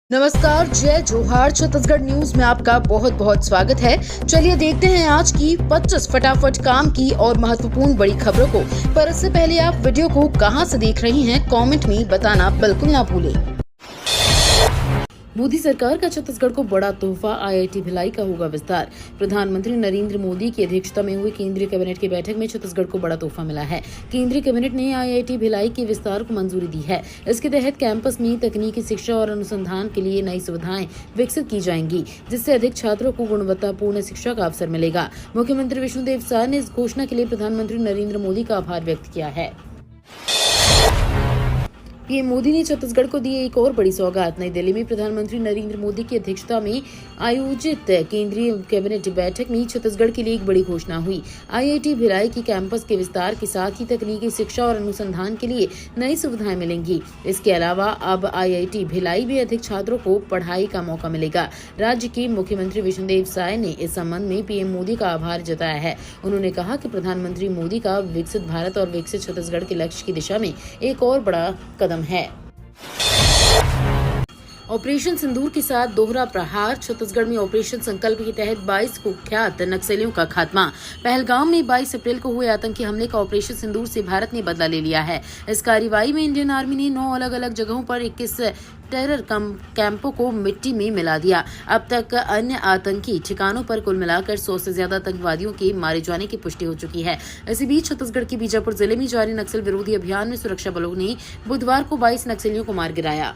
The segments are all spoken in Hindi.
नमस्कार, जय जोहार। छत्तीसगढ़ न्यूज में आपका बहुत बहुत स्वागत है। चलिए देखते हैं आज की 25 फटाफट काम की और महत्वपूर्ण बड़ी खबरों को। पर इससे पहले आप वीडियो को कहां से देख रही हैं, कमेंट में बताना बिल्कुल ना भूलें। मोदी सरकार का छत्तीसगढ़ को बड़ा तोहफा, आईआईटी भिलाई का होगा विस्तार। प्रधानमंत्री नरेंद्र मोदी की अध्यक्षता में हुई केंद्रीय कैबिनेट की बैठक में छत्तीसगढ़ को बड़ा तोहफा मिला है। केंद्रीय कैबिनेट ने आईआईटी भिलाई के विस्तार को मंजूरी दी है। इसके तहत कैंपस में तकनीकी शिक्षा और अनुसंधान के लिए नई सुविधाएं विकसित की जाएंगी, जिससे अधिक छात्रों को गुणवत्तापूर्ण शिक्षा का अवसर मिलेगा। मुख्यमंत्री विष्णुदेव साय ने इस घोषणा के लिए प्रधानमंत्री नरेंद्र मोदी का आभार व्यक्त किया है। पीएम मोदी ने छत्तीसगढ़ को दी एक और बड़ी सौगात। नई दिल्ली में प्रधानमंत्री नरेंद्र मोदी की अध्यक्षता में आयोजित केंद्रीय कैबिनेट बैठक में छत्तीसगढ़ के लिए एक बड़ी घोषणा हुई। आईआईटी भिलाई की कैंपस के विस्तार के साथ ही तकनीकी शिक्षा और अनुसंधान के लिए नई सुविधाएं मिलेंगी। इसके अलावा अब आईआईटी भिलाई में अधिक छात्रों को पढ़ाई का मौका मिलेगा। राज्य के मुख्यमंत्री विष्णुदेव साय ने इस संबंध में पीएम मोदी का आभार जताया है। उन्होंने कहा कि प्रधानमंत्री मोदी का विकसित भारत और विकसित छत्तीसगढ़ के लक्ष्य की दिशा में एक और बड़ा कदम है। ऑपरेशन सिंदूर के साथ दोहरा प्रहार। छत्तीसगढ़ में ऑपरेशन संकल्प के तहत 22 कुख्यात नक्सलियों का खात्मा। पहलगाम में 22 अप्रैल को हुए आतंकी हमले का ऑपरेशन सिंदूर से भारत ने बदला ले लिया है। इस कार्रवाई में इंडियन आर्मी ने 9 अलग अलग जगहों पर 21 टेरर कैंपों को मिट्टी में मिला दिया। अब तक अन्य आतंकी ठिकानों पर कुल मिलाकर 100 से ज्यादा आतंकवादियों के मारे जाने की पुष्टि हो चुकी है। इसी बीच छत्तीसगढ़ के बीजापुर जिले में जारी नक्सल विरोधी अभियान में सुरक्षा बलों ने बुधवार को 22 नक्सलियों को मार गिराया।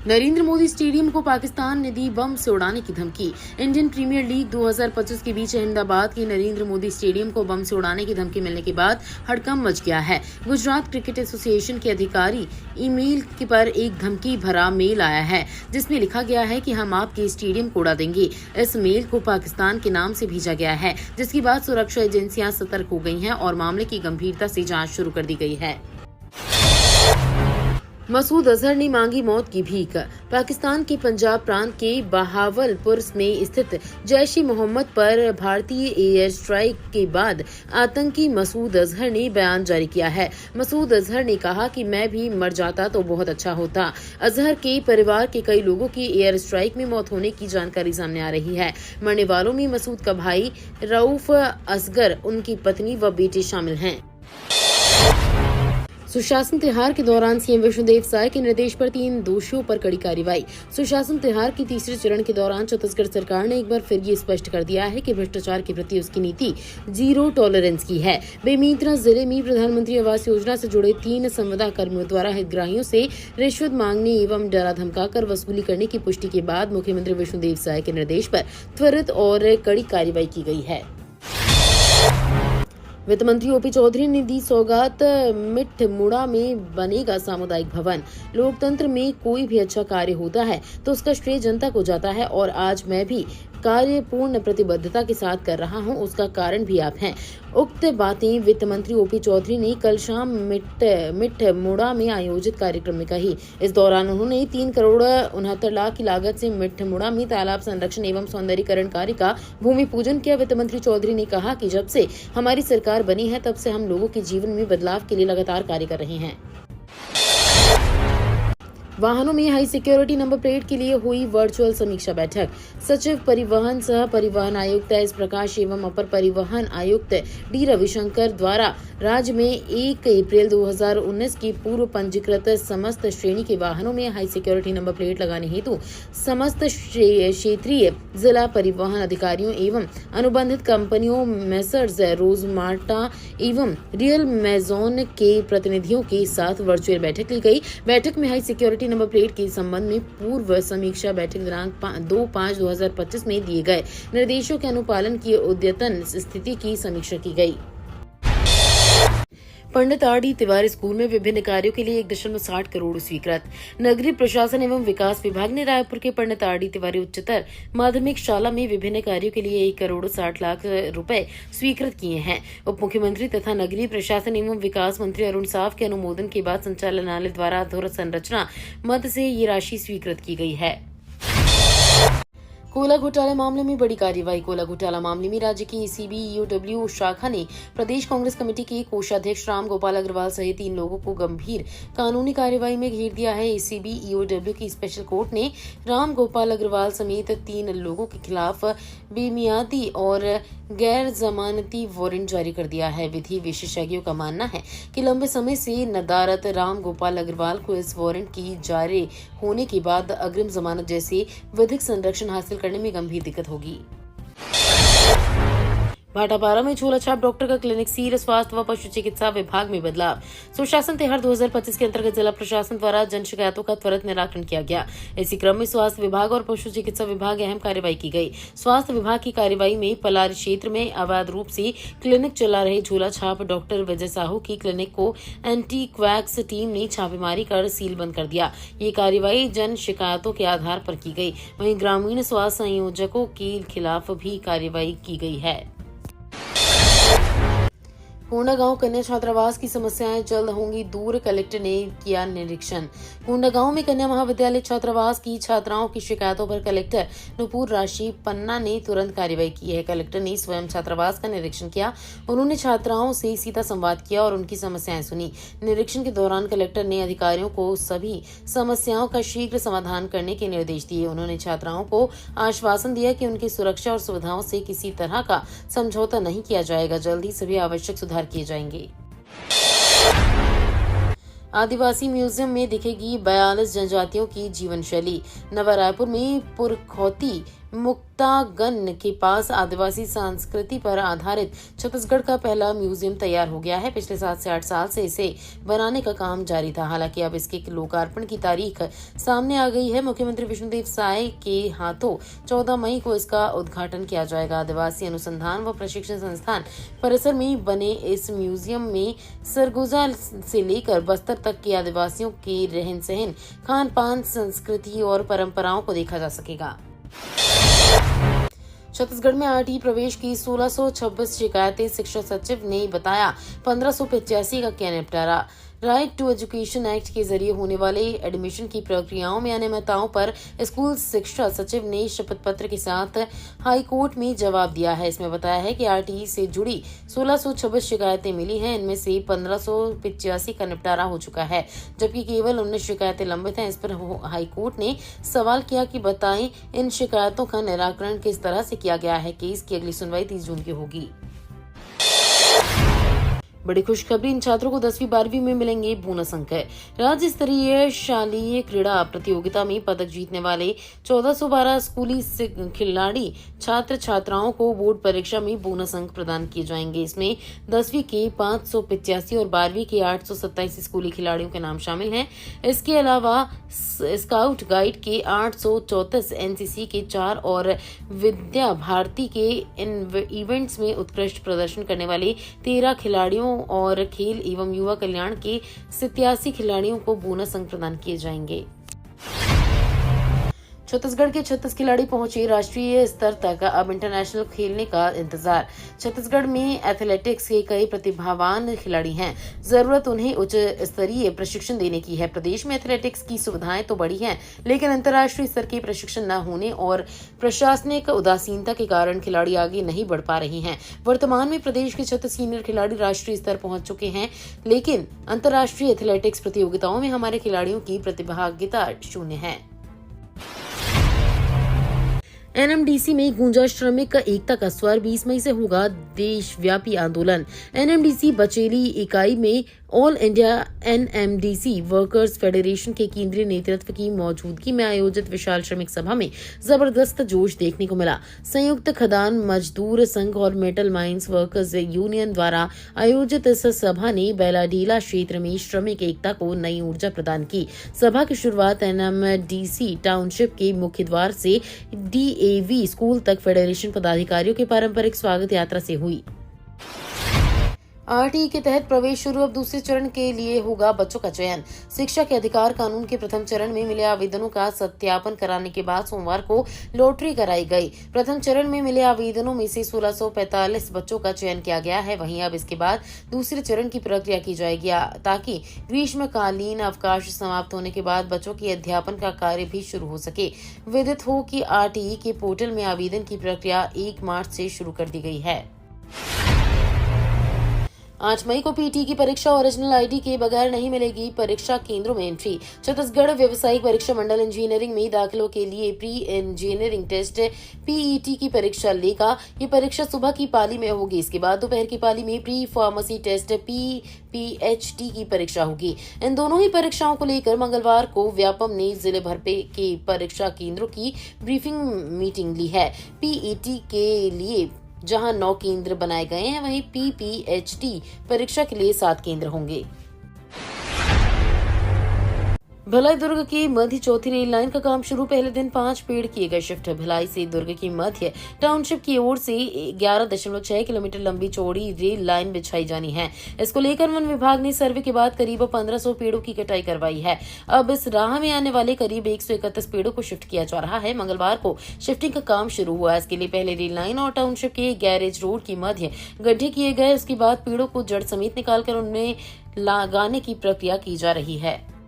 नरेंद्र मोदी स्टेडियम को पाकिस्तान ने दी बम से उड़ाने की धमकी। इंडियन प्रीमियर लीग 2025 के बीच अहमदाबाद के नरेंद्र मोदी स्टेडियम को बम से उड़ाने की धमकी मिलने के बाद हड़कंप मच गया है। गुजरात क्रिकेट एसोसिएशन के अधिकारी ईमेल पर एक धमकी भरा मेल आया है, जिसमें लिखा गया है कि हम आपके स्टेडियम को उड़ा देंगे। इस मेल को पाकिस्तान के नाम से भेजा गया है, जिसके बाद सुरक्षा एजेंसियां सतर्क हो गई हैं और मामले की गंभीरता से जांच शुरू कर दी गई है। मसूद अजहर ने मांगी मौत की भीख। पाकिस्तान के पंजाब प्रांत के बहावलपुर में स्थित जैश-ए-मोहम्मद पर भारतीय एयर स्ट्राइक के बाद आतंकी मसूद अजहर ने बयान जारी किया है। मसूद अजहर ने कहा कि मैं भी मर जाता तो बहुत अच्छा होता। अजहर के परिवार के कई लोगों की एयर स्ट्राइक में मौत होने की जानकारी सामने आ रही है। मरने वालों में मसूद का भाई रऊफ असगर, उनकी पत्नी व बेटे शामिल हैं। सुशासन त्योहार के दौरान सीएम विष्णुदेव साय के निर्देश पर 3 दोषियों पर कड़ी कार्रवाई। सुशासन त्योहार के तीसरे चरण के दौरान छत्तीसगढ़ सरकार ने एक बार फिर ये स्पष्ट कर दिया है कि भ्रष्टाचार के प्रति उसकी नीति जीरो टॉलरेंस की है। बेमेतरा जिले में प्रधानमंत्री आवास योजना से जुड़े 3 संविदा कर्मियों द्वारा हितग्राहियों से रिश्वत मांगने एवं डरा धमकाकर वसूली करने की पुष्टि के बाद मुख्यमंत्री विष्णुदेव साय के निर्देश पर त्वरित और कड़ी कार्रवाई की गई है। वित्त मंत्री ओपी चौधरी ने दी सौगात। मिठमुड़ा में बनेगा सामुदायिक भवन। लोकतंत्र में कोई भी अच्छा कार्य होता है तो उसका श्रेय जनता को जाता है, और आज मैं भी कार्य पूर्ण प्रतिबद्धता के साथ कर रहा हूं, उसका कारण भी आप हैं। उक्त बातें वित्त मंत्री ओपी चौधरी ने कल शाम मिठमुड़ा में आयोजित कार्यक्रम में कही। इस दौरान उन्होंने 3 करोड़ 69 लाख की लागत से मिठमुड़ा में तालाब संरक्षण एवं सौंदर्यीकरण कार्य का भूमि पूजन किया। वित्त मंत्री चौधरी ने कहा कि जब से हमारी सरकार बनी है तब से हम लोगों के जीवन में बदलाव के लिए लगातार कार्य कर रहे हैं। वाहनों में हाई सिक्योरिटी नंबर प्लेट के लिए हुई वर्चुअल समीक्षा बैठक। सचिव परिवहन सह परिवहन आयुक्त एस प्रकाश एवं अपर परिवहन आयुक्त डी रविशंकर द्वारा राज्य में 1 अप्रैल 2019 की पूर्व पंजीकृत समस्त श्रेणी के वाहनों में हाई सिक्योरिटी नंबर प्लेट लगाने हेतु समस्त क्षेत्रीय जिला परिवहन अधिकारियों एवं अनुबंधित कंपनियों मेसर्स रोजमार्टा एवं रियल मैजोन के प्रतिनिधियों के साथ वर्चुअल बैठक ली गई। बैठक में हाई सिक्योरिटी नंबर प्लेट के संबंध में पूर्व समीक्षा बैठक दिनांक 2/5/2025 में दिए गए निर्देशों के अनुपालन की अद्यतन स्थिति की समीक्षा की गई। पंडित आर.डी. तिवारी स्कूल में विभिन्न कार्यों के लिए 1.60 करोड़ स्वीकृत। नगरीय प्रशासन एवं विकास विभाग ने रायपुर के पंडित आर.डी. तिवारी उच्चतर माध्यमिक शाला में विभिन्न कार्यों के लिए 1 करोड़ 60 लाख रुपए स्वीकृत किए हैं। उप मुख्यमंत्री तथा नगरीय प्रशासन एवं विकास मंत्री अरुण साव के अनुमोदन के बाद संचालनालय द्वारा अधोसंरचना मद से ये राशि स्वीकृत की गई है। कोयला घोटाला मामले में बड़ी कार्रवाई। कोयला घोटाला मामले में राज्य की एसीबी ईओडब्ल्यू शाखा ने प्रदेश कांग्रेस कमेटी के कोषाध्यक्ष राम गोपाल अग्रवाल सहित 3 लोगों को गंभीर कानूनी कार्रवाई में घेर दिया है। एसीबी ईओडब्ल्यू की स्पेशल कोर्ट ने राम गोपाल अग्रवाल समेत 3 लोगों के खिलाफ बेमियादी और गैर जमानती वारंट जारी कर दिया है। विधि विशेषज्ञों का मानना है कि लंबे समय से नदारत राम गोपाल अग्रवाल को इस वारंट की जारी होने के बाद अग्रिम जमानत जैसे विधिक संरक्षण हासिल करने में गंभीर दिक्कत होगी। भाटापारा में झोला छाप डॉक्टर का क्लिनिक सील। स्वास्थ्य व पशु चिकित्सा विभाग में बदलाव। सुशासन त्योहार 2025 के अंतर्गत जिला प्रशासन द्वारा जन शिकायतों का त्वरित निराकरण किया गया। इसी क्रम में स्वास्थ्य विभाग और पशु चिकित्सा विभाग अहम कार्रवाई की गई। स्वास्थ्य विभाग की कार्रवाई में पलारी क्षेत्र में अवैध रूप से क्लिनिक चला रहे झोला छाप डॉक्टर विजय साहू की क्लिनिक को एंटी क्वैक्स टीम ने छापेमारी कर सील बंद कर दिया। ये कार्रवाई जन शिकायतों के आधार पर की गई। वहीं ग्रामीण स्वास्थ्य संयोजकों के खिलाफ भी कार्रवाई की गई है। कोंडागांव कन्या छात्रावास की समस्याएं जल्द होंगी दूर। कलेक्टर ने किया निरीक्षण। कोंडागांव में कन्या महाविद्यालय छात्रावास की छात्राओं की शिकायतों पर कलेक्टर नुपुर राशि पन्ना ने तुरंत कार्रवाई की है। कलेक्टर ने स्वयं छात्रावास का निरीक्षण किया। उन्होंने छात्राओं से सीधा संवाद किया और उनकी समस्याएं सुनी। निरीक्षण के दौरान कलेक्टर ने अधिकारियों को सभी समस्याओं का शीघ्र समाधान करने के निर्देश दिए। उन्होंने छात्राओं को आश्वासन दिया कि उनकी सुरक्षा और सुविधाओं से किसी तरह का समझौता नहीं किया जाएगा। जल्द ही सभी आवश्यक सुधार किए जाएंगे। आदिवासी म्यूजियम में दिखेगी 42 जनजातियों की जीवन शैली। नवा रायपुर में पुरखौती मुक्तागन के पास आदिवासी संस्कृति पर आधारित छत्तीसगढ़ का पहला म्यूजियम तैयार हो गया है। पिछले 7 से 8 साल से इसे बनाने का काम जारी था। हालांकि अब इसके लोकार्पण की तारीख सामने आ गई है। मुख्यमंत्री विष्णुदेव साय के हाथों 14 मई को इसका उद्घाटन किया जाएगा। आदिवासी अनुसंधान व प्रशिक्षण संस्थान परिसर में बने इस म्यूजियम में सरगुजा से लेकर बस्तर तक के आदिवासियों के रहन सहन, खान पान, संस्कृति और परंपराओं को देखा जा सकेगा। छत्तीसगढ़ में आरटी प्रवेश की 1626 शिकायतें। शिक्षा सचिव ने बताया 1585 का किया निपटारा। राइट टू एजुकेशन एक्ट के जरिए होने वाले एडमिशन की प्रक्रियाओं में अनियमितताओं पर स्कूल शिक्षा सचिव ने शपथ पत्र के साथ हाई कोर्ट में जवाब दिया है। इसमें बताया है कि आरटीई से जुड़ी 1626 शिकायतें मिली हैं। इनमें से 1585 का निपटारा हो चुका है, जबकि केवल 19 शिकायतें लंबित हैं। इस पर हाई कोर्ट ने सवाल किया कि बताएं इन शिकायतों का निराकरण किस तरह से किया गया है। केस की अगली सुनवाई 30 जून की होगी। बड़ी खुशखबरी, इन छात्रों को 10वीं 12वीं में मिलेंगे बोनस अंक। राज्य स्तरीय शालेय क्रीड़ा प्रतियोगिता में पदक जीतने वाले 1412 स्कूली खिलाड़ी छात्र छात्राओं को बोर्ड परीक्षा में बोनस अंक प्रदान किए जाएंगे। इसमें 10वीं के 585 और 12वीं के 827 स्कूली खिलाड़ियों के नाम शामिल हैं। इसके अलावा स्काउट गाइड के 834, एनसीसी के 4 और विद्या भारती के इन इवेंट्स में उत्कृष्ट प्रदर्शन करने वाले 13 खिलाड़ियों और खेल एवं युवा कल्याण के 87 खिलाड़ियों को बोनस अंक प्रदान किए जाएंगे। छत्तीसगढ़ के 36 खिलाड़ी पहुंचे राष्ट्रीय स्तर तक। अब इंटरनेशनल खेलने का इंतजार। छत्तीसगढ़ में एथलेटिक्स के कई प्रतिभावान खिलाड़ी हैं। जरूरत उन्हें उच्च स्तरीय प्रशिक्षण देने की है। प्रदेश में एथलेटिक्स की सुविधाएं तो बढ़ी हैं, लेकिन अंतर्राष्ट्रीय स्तर के प्रशिक्षण न होने और प्रशासनिक उदासीनता के कारण खिलाड़ी आगे नहीं बढ़ पा रहे हैं। वर्तमान में प्रदेश के 36 सीनियर खिलाड़ी राष्ट्रीय स्तर पहुंच चुके हैं, लेकिन अंतर्राष्ट्रीय एथलेटिक्स प्रतियोगिताओं में हमारे खिलाड़ियों की प्रतिभागिता शून्य है। एनएमडीसी में गूंजा श्रमिक एकता का स्वर। 20 मई से होगा देशव्यापी आंदोलन। एनएमडीसी बचेली इकाई में all India NMDC workers federation के केंद्रीय नेतृत्व की मौजूदगी में आयोजित विशाल श्रमिक सभा में जबरदस्त जोश देखने को मिला। संयुक्त खदान मजदूर संघ और मेटल माइंस वर्कर्स यूनियन द्वारा आयोजित इस सभा ने बेलाडीला क्षेत्र में श्रमिक एकता को नई ऊर्जा प्रदान की। सभा की शुरुआत एनएमडीसी टाउनशिप के मुख्य द्वार से डीएवी स्कूल तक फेडरेशन पदाधिकारियों के पारंपरिक स्वागत यात्रा से हुई। आरटीई के तहत प्रवेश शुरू। अब दूसरे चरण के लिए होगा बच्चों का चयन। शिक्षा के अधिकार कानून के प्रथम चरण में मिले आवेदनों का सत्यापन कराने के बाद सोमवार को लॉटरी कराई गई। प्रथम चरण में मिले आवेदनों में से 1645 बच्चों का चयन किया गया है। वहीं अब इसके बाद दूसरे चरण की प्रक्रिया की जाएगी ताकि ग्रीष्मकालीन अवकाश समाप्त होने के बाद बच्चों की अध्यापन का कार्य भी शुरू हो सके। विदित हो कि आरटीई के पोर्टल में आवेदन की प्रक्रिया 1 मार्च से शुरू कर दी गई है। 8 मई को पीटी की परीक्षा ओरिजिनल आईडी के बगैर नहीं मिलेगी। परीक्षा केंद्रों में एंट्री। छत्तीसगढ़ व्यावसायिक परीक्षा मंडल इंजीनियरिंग में दाखिलों के लिए प्री इंजीनियरिंग टेस्ट पीईटी की परीक्षा लेगा। ये परीक्षा सुबह की पाली में होगी। इसके बाद दोपहर की पाली में प्री फार्मेसी टेस्ट पीपीएचटी की परीक्षा होगी। इन दोनों ही परीक्षाओं को लेकर मंगलवार को व्यापम ने जिले भर के परीक्षा केंद्रों की ब्रीफिंग मीटिंग ली है। पीईटी के लिए जहां 9 केंद्र बनाए गए हैं, वहीं पीपीएचटी परीक्षा के लिए 7 केंद्र होंगे। भिलाई दुर्ग की मध्य चौथी रेल लाइन का काम शुरू। पहले दिन 5 पेड़ किए गए शिफ्ट। भिलाई से दुर्ग की मध्य टाउनशिप की ओर से 11.6 किलोमीटर लंबी चौड़ी रेल लाइन बिछाई जानी है। इसको लेकर वन विभाग ने सर्वे के बाद करीब 1500 पेड़ों की कटाई करवाई है। अब इस राह में आने वाले करीब 131 पेड़ों को शिफ्ट किया जा रहा है। मंगलवार को शिफ्टिंग का काम शुरू हुआ। इसके लिए पहले रेल लाइन और टाउनशिप के गैरेज रोड की मध्य गड्ढे किए गए। उसके बाद पेड़ों को जड़ समेत निकालकर उनमें लगाने की प्रक्रिया की जा रही है।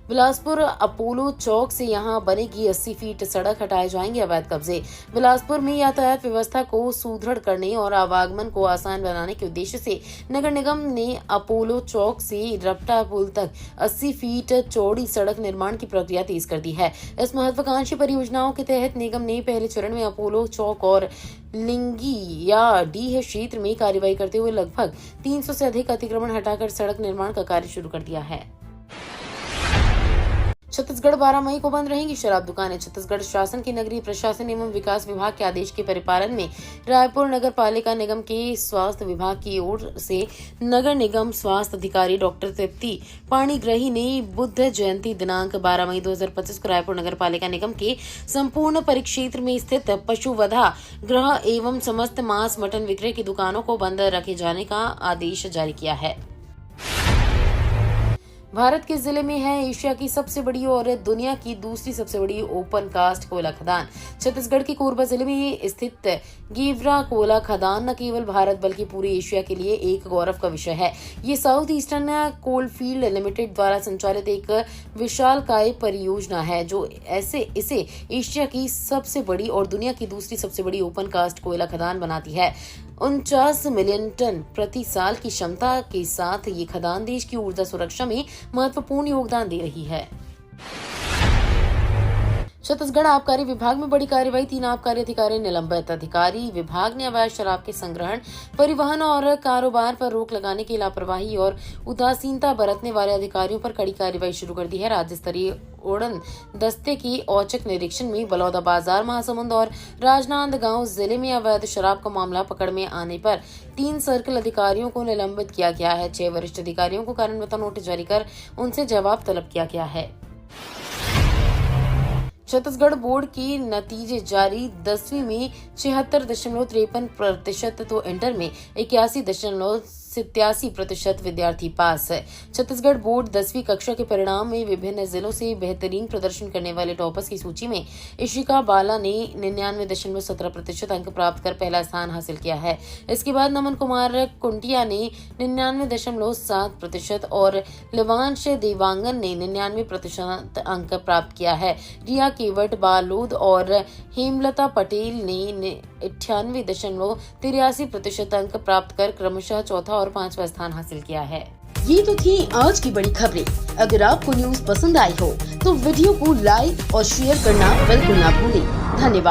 बिलासपुर अपोलो चौक से यहां बनेगी 80 फीट सड़क। हटाए जाएंगे अवैध कब्जे। बिलासपुर में यातायात व्यवस्था को सुदृढ़ करने और आवागमन को आसान बनाने के उद्देश्य से नगर निगम ने अपोलो चौक से रपटा पुल तक 80 फीट चौड़ी सड़क निर्माण की प्रक्रिया तेज कर दी है। इस महत्वाकांक्षी परियोजनाओं के तहत निगम ने पहले चरण में अपोलो चौक और लिंगी या डीह क्षेत्र में कार्रवाई करते हुए लगभग 300 से अधिक अतिक्रमण हटाकर सड़क निर्माण का कार्य शुरू कर दिया है। छत्तीसगढ़ 12 मई को बंद रहेंगी शराब दुकानें। छत्तीसगढ़ शासन के नगरीय प्रशासन एवं विकास विभाग के आदेश के परिपालन में रायपुर नगर पालिका निगम के स्वास्थ्य विभाग की ओर से नगर निगम स्वास्थ्य अधिकारी डॉक्टर तृप्ति पाणिग्रही ने बुद्ध जयंती दिनांक 12 मई 2025 को रायपुर नगर पालिका निगम के संपूर्ण परिक्षेत्र में स्थित पशुवधा गृह एवं समस्त मांस मटन विक्रय की दुकानों को बंद रखे जाने का आदेश जारी किया है। भारत के जिले में है एशिया की सबसे बड़ी और दुनिया की दूसरी सबसे बड़ी ओपन कास्ट कोयला खदान। छत्तीसगढ़ के कोरबा जिले में स्थित गेवरा कोयला खदान न केवल भारत बल्कि पूरे एशिया के लिए एक गौरव का विषय है। ये साउथ ईस्टर्न कोलफील्ड लिमिटेड द्वारा संचालित एक विशालकाय परियोजना है जो इसे एशिया की सबसे बड़ी और दुनिया की दूसरी सबसे बड़ी ओपन कास्ट कोयला खदान बनाती है। 49 मिलियन टन प्रति साल की क्षमता के साथ ये खदान देश की ऊर्जा सुरक्षा में महत्वपूर्ण योगदान दे रही है। छत्तीसगढ़ आबकारी विभाग में बड़ी कार्रवाई। 3 आबकारी अधिकारी निलंबित। अधिकारी विभाग ने अवैध शराब के संग्रहण, परिवहन और कारोबार पर रोक लगाने की लापरवाही और उदासीनता बरतने वाले अधिकारियों पर कड़ी कार्रवाई शुरू कर दी है। राज्य स्तरीय उड़न दस्ते की औचक निरीक्षण में बलौदा बाजार, महासमुंद और राजनांदगांव जिले में अवैध शराब का मामला पकड़ में आने पर 3 सर्कल अधिकारियों को निलंबित किया गया है। 6 वरिष्ठ अधिकारियों को कारण बताओ नोटिस जारी कर उनसे जवाब तलब किया गया है। छत्तीसगढ़ बोर्ड के नतीजे जारी। 10वीं में 76.53% तो इंटर में 81.87% विद्यार्थी पास है। छत्तीसगढ़ बोर्ड 10वीं कक्षा के परिणाम में विभिन्न जिलों से बेहतरीन प्रदर्शन करने वाले टॉपर्स की सूची में इशिका बाला ने 99.17% अंक प्राप्त कर पहला स्थान हासिल किया है। इसके बाद नमन कुमार कुंटिया ने 99.7% और लिवांश देवांगन ने 99% अंक प्राप्त किया है। रिया केवट बालोद और हेमलता पटेल ने 98.83% अंक प्राप्त कर क्रमशः चौथा और 5वां स्थान हासिल किया है। ये तो थी आज की बड़ी खबरें। अगर आपको न्यूज पसंद आई हो तो वीडियो को लाइक और शेयर करना बिल्कुल ना भूलें। धन्यवाद।